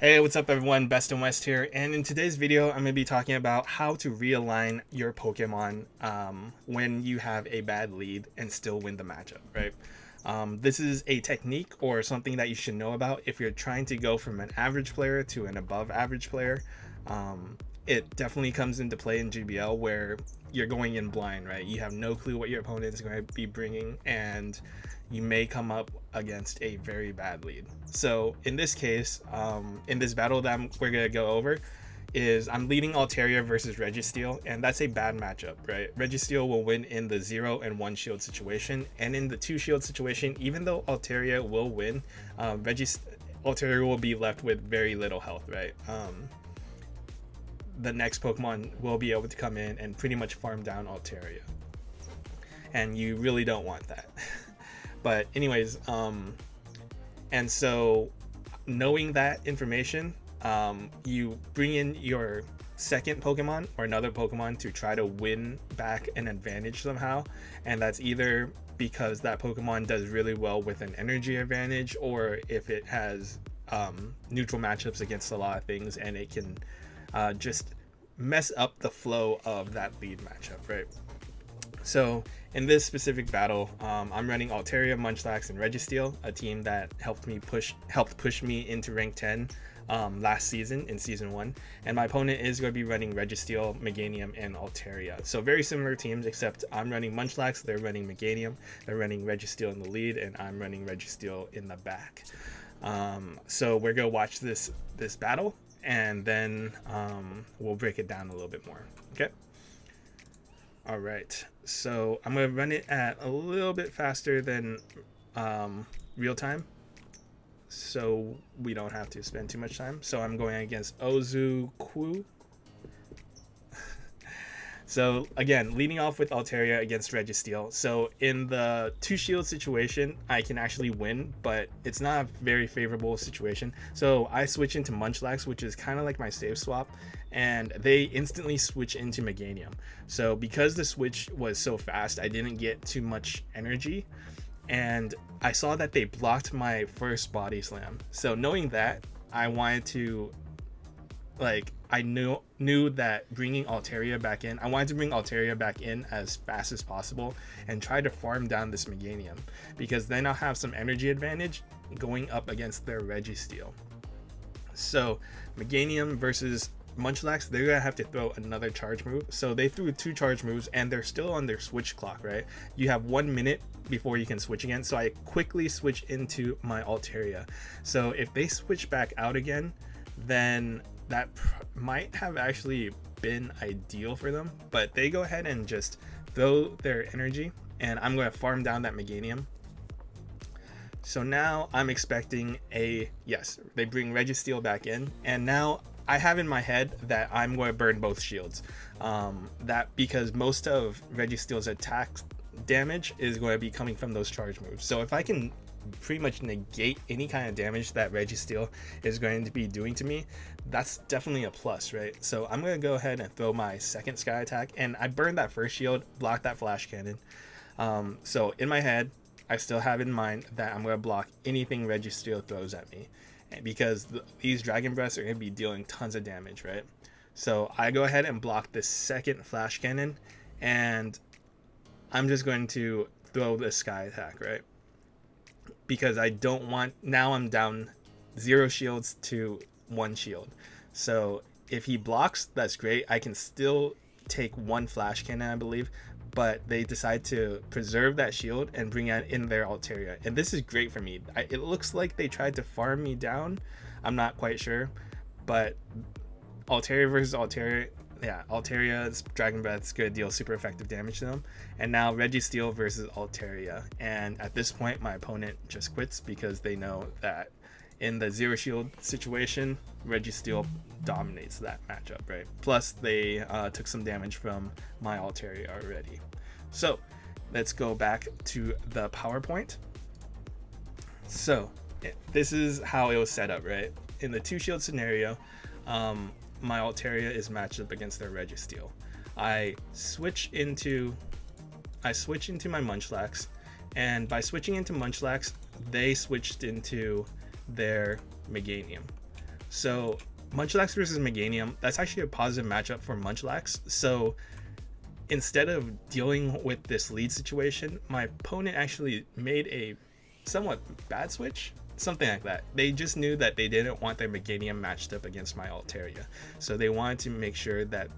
Hey, what's up everyone? Bestinwest here, and in today's video I'm going to be talking about how to realign your Pokemon when you have a bad lead and still win the matchup, right? This is a technique or something that you should know about if you're trying to go from an average player to an above average player. It definitely comes into play in GBL where you're going in blind, right? You have no clue what your opponent is going to be bringing, and you may come up against a very bad lead. So in this case, in this battle that we're going to go over, is I'm leading Altaria versus Registeel, and that's a bad matchup, right? Registeel will win in the 0 and 1 shield situation, and in the 2 shield situation, even though Altaria will win, Altaria will be left with very little health, right? The next Pokemon will be able to come in and pretty much farm down Altaria, and you really don't want that. But anyways, and so knowing that information, you bring in your second Pokemon or another Pokemon to try to win back an advantage somehow, and that's either because that Pokemon does really well with an energy advantage, or if it has neutral matchups against a lot of things and it can just mess up the flow of that lead matchup, right? So in this specific battle, I'm running Altaria, Munchlax, and Registeel, a team that helped push me into rank 10 last season in season 1, and my opponent is going to be running Registeel, Meganium, and Altaria. So very similar teams, except I'm running Munchlax, they're running Meganium, they're running Registeel in the lead, and I'm running Registeel in the back. So we're gonna watch this battle, and then we'll break it down a little bit more. Okay. All right, so I'm gonna run it at a little bit faster than real time, so we don't have to spend too much time. So I'm going against Ozu. So again, leading off with Altaria against Registeel. So in the 2 shield situation, I can actually win, but it's not a very favorable situation. So I switch into Munchlax, which is kind of like my save swap, and they instantly switch into Meganium. So because the switch was so fast, I didn't get too much energy, and I saw that they blocked my first body slam. So knowing that, I wanted to, like, I knew that bringing Altaria back in, I wanted to bring Altaria back in as fast as possible and try to farm down this Meganium, because then I'll have some energy advantage going up against their Registeel. So Meganium versus Munchlax, they're gonna have to throw another charge move. So they threw 2 charge moves, and they're still on their switch clock, right? You have 1 minute before you can switch again. So I quickly switch into my Altaria. So if they switch back out again, then that might have actually been ideal for them, but they go ahead and just throw their energy, and I'm going to farm down that Meganium. So now I'm expecting yes, they bring Registeel back in, and now I have in my head that I'm going to burn both shields, that because most of Registeel's attack damage is going to be coming from those charge moves. So if I can pretty much negate any kind of damage that Registeel is going to be doing to me, that's definitely a plus, right? So I'm going to go ahead and throw my second sky attack, and I burned that first shield, blocked that flash cannon. So in my head, I still have in mind that I'm going to block anything Registeel throws at me, because these Dragon Breaths are going to be dealing tons of damage, right? So I go ahead and block this second flash cannon, and I'm just going to throw this sky attack, right? Because I don't want, now I'm down 0 shields to 1 shield. So if he blocks, that's great. I can still take 1 flash cannon, I believe, but they decide to preserve that shield and bring in their Altaria, and this is great for me. It looks like they tried to farm me down, I'm not quite sure, but Altaria versus Altaria, yeah, Altaria's Dragon Breath is going to deal super effective damage to them. And now Registeel versus Altaria, and at this point my opponent just quits because they know that in the 0 shield situation, Registeel dominates that matchup, right? Plus they took some damage from my Altaria already. So let's go back to the PowerPoint. So this is how it was set up, right? In the 2 shield scenario, my Altaria is matched up against their Registeel. I switch into my Munchlax, and by switching into Munchlax, they switched into their Meganium. So Munchlax versus Meganium, that's actually a positive matchup for Munchlax. So instead of dealing with this lead situation, my opponent actually made a somewhat bad switch, something like that. They just knew that they didn't want their Meganium matched up against my Altaria, so they wanted to make sure that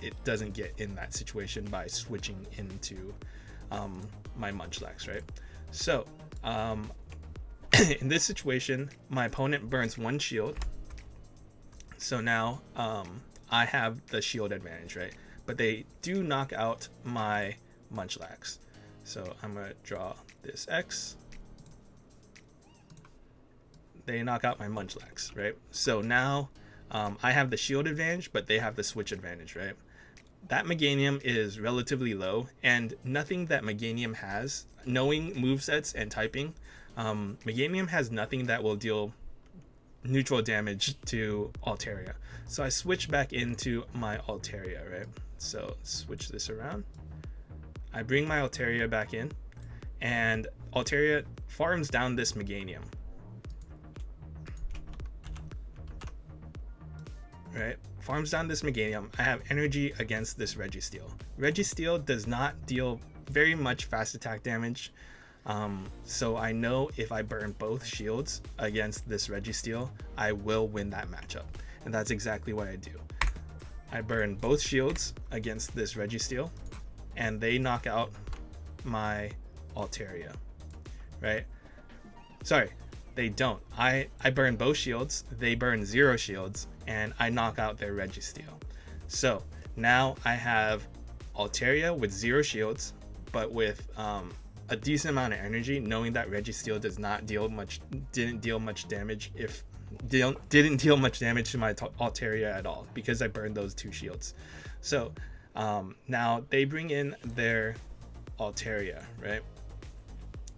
it doesn't get in that situation by switching into my Munchlax, right? So in this situation, my opponent burns one shield, so now I have the shield advantage, right? But they do knock out my Munchlax. So I'm gonna draw this X. They knock out my Munchlax, right? So now I have the shield advantage, but they have the switch advantage, right? That Meganium is relatively low, and nothing that Meganium has, knowing movesets and typing, Meganium has nothing that will deal neutral damage to Altaria. So I switch back into my Altaria, right? So switch this around. I bring my Altaria back in, and Altaria farms down this Meganium. Right? Farms down this Meganium. I have energy against this Registeel. Registeel does not deal very much fast attack damage. So I know if I burn both shields against this Registeel, I will win that matchup. And that's exactly what I do. I burn both shields against this Registeel, and they knock out my Altaria, right? Sorry, they don't. I burn both shields, they burn 0 shields, and I knock out their Registeel. So now I have Altaria with 0 shields, but with a decent amount of energy, knowing that Registeel didn't deal much damage to my Altaria at all, because I burned those 2 shields. So now they bring in their Altaria, right?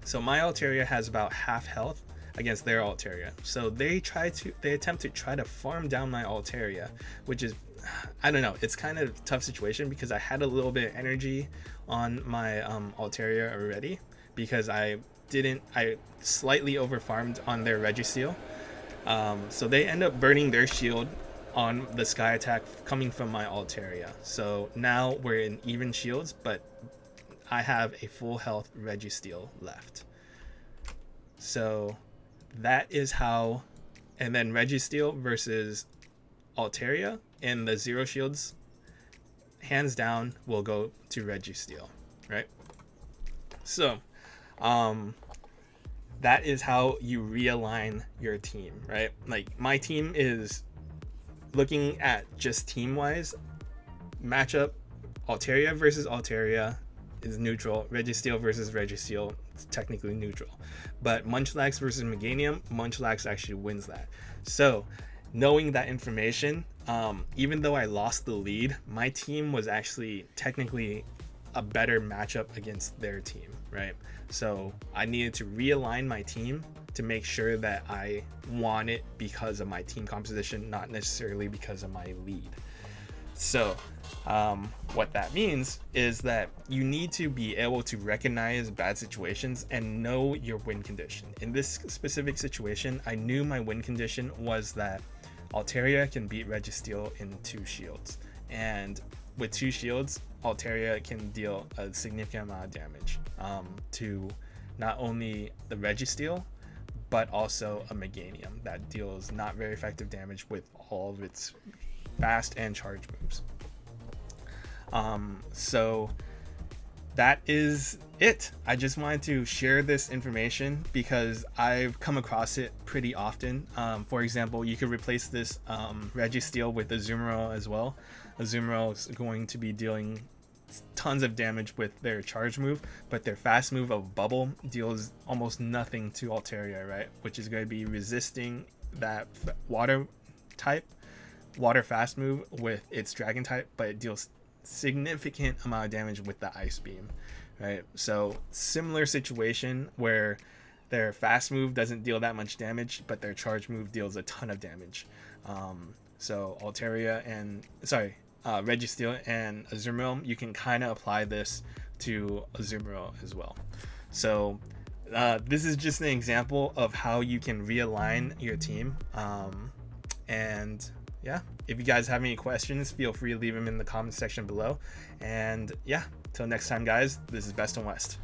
So my Altaria has about half health against their Altaria. So they attempt to try to farm down my Altaria, which is, I don't know, it's kind of a tough situation because I had a little bit of energy on my Altaria already, because I slightly overfarmed on their Registeel. So they end up burning their shield on the sky attack coming from my Altaria. So now we're in even shields, but I have a full health Registeel left. So that is how, and then Registeel versus Altaria in the 0 shields, hands down will go to Registeel, right? So that is how you realign your team, right? Like my team is looking at just team wise matchup. Altaria versus Altaria is neutral. Registeel versus Registeel is technically neutral. But Munchlax versus Meganium, Munchlax actually wins that. So knowing that information, even though I lost the lead, my team was actually technically a better matchup against their team, right? So I needed to realign my team to make sure that I won it because of my team composition, not necessarily because of my lead. So what that means is that you need to be able to recognize bad situations and know your win condition. In this specific situation, I knew my win condition was that Altaria can beat Registeel in 2 shields, and with 2 shields, Altaria can deal a significant amount of damage to not only the Registeel, but also a Meganium that deals not very effective damage with all of its fast and charge moves. So that is it. I just wanted to share this information because I've come across it pretty often. For example, you could replace this Registeel with Azumarill as well. Azumarill is going to be dealing tons of damage with their charge move, but their fast move of Bubble deals almost nothing to Altaria, right? Which is going to be resisting that water fast move with its dragon type, but it deals significant amount of damage with the ice beam, right? So similar situation where their fast move doesn't deal that much damage, but their charge move deals a ton of damage. So Registeel and Azumarill, you can kind of apply this to Azumarill as well. So this is just an example of how you can realign your team And yeah, if you guys have any questions, feel free to leave them in the comment section below. And yeah, till next time, guys, this is Bestinwest.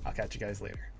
I'll catch you guys later.